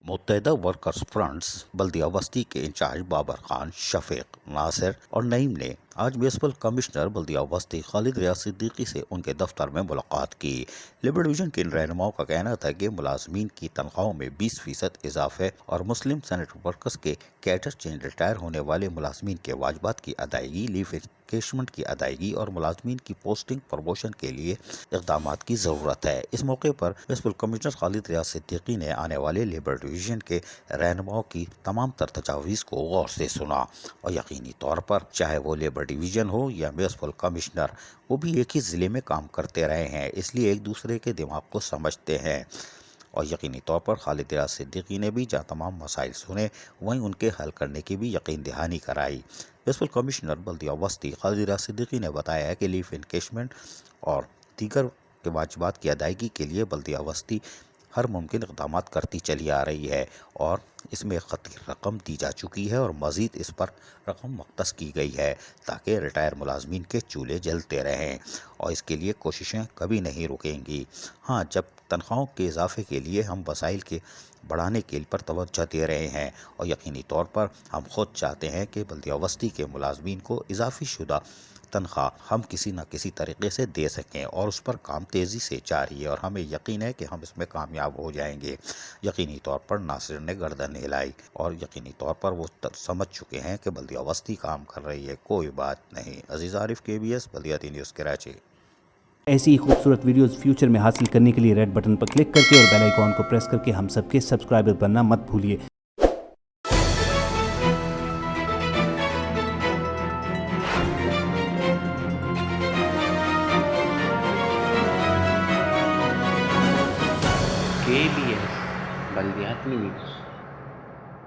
متحدہ workers fronts بلدیہ وسطی کے انچارج بابر خان، شفیق، ناصر اور نعیم نے آج میونسپل کمشنر بلدیہ وسطی خالد ریاض صدیقی سے ان کے دفتر میں ملاقات کی۔ لیبر ڈویژن کے ان رہنماؤں کا کہنا تھا کہ ملازمین کی تنخواہوں میں 20% اضافے اور مسلم سینیٹری ورکرز کے کیڈر چینج ریٹائر ہونے والے ملازمین کے واجبات کی ادائیگی، لیو انکیشمنٹ کی ادائیگی اور ملازمین کی پوسٹنگ پروموشن کے لیے اقدامات کی ضرورت ہے۔ اس موقع پر میونسپل کمشنر خالد ریاض صدیقی نے آنے والے لیبر ڈویژن کے رہنماؤں کی تمام تر تجاویز کو غور سے سنا اور یقینی طور پر چاہے وہ لیبر ڈویژن ہو یا میونسپل کمشنر، وہ بھی ایک ہی ضلع میں کام کرتے رہے ہیں، اس لیے ایک دوسرے کے دماغ کو سمجھتے ہیں۔ اور یقینی طور پر خالد ریاض صدیقی نے بھی جہاں تمام مسائل سنے وہیں ان کے حل کرنے کی بھی یقین دہانی کرائی۔ میونسپل کمشنر بلدیہ وسطی خالد ریاض صدیقی نے بتایا کہ لیو انکیشمنٹ اور دیگر کے واجبات کی ادائیگی کے لیے بلدیہ وسطی ہر ممکن اقدامات کرتی چلی آ رہی ہے اور اس میں خطی رقم دی جا چکی ہے اور مزید اس پر رقم مختص کی گئی ہے تاکہ ریٹائر ملازمین کے چولہے جلتے رہیں اور اس کے لیے کوششیں کبھی نہیں رکیں گی۔ ہاں، جب تنخواہوں کے اضافے کے لیے ہم وسائل کے بڑھانے کے پر توجہ دے رہے ہیں اور یقینی طور پر ہم خود چاہتے ہیں کہ بلدیہ وسطی کے ملازمین کو اضافی شدہ تنخواہ ہم کسی نہ کسی طریقے سے دے سکیں اور اس پر کام تیزی سے جاری ہے اور ہمیں یقین ہے کہ ہم اس میں کامیاب ہو جائیں گے۔ یقینی طور پر ناصر نے گردن ہلائی اور یقینی طور پر وہ سمجھ چکے ہیں کہ بلدیہ وسطی کام کر رہی ہے، کوئی بات نہیں۔ عزیز عارف، KBS بلدیاتی نیوز کراچی۔ ایسی ہی خوبصورت ویڈیوز فیوچر میں حاصل کرنے کے لیے ریڈ بٹن پر کلک کر کے اور بیل آئیکن کو پریس کر کے ہم سب کے سبسکرائبر بننا مت بھولیے۔ KBS بلدیاتی نیوز۔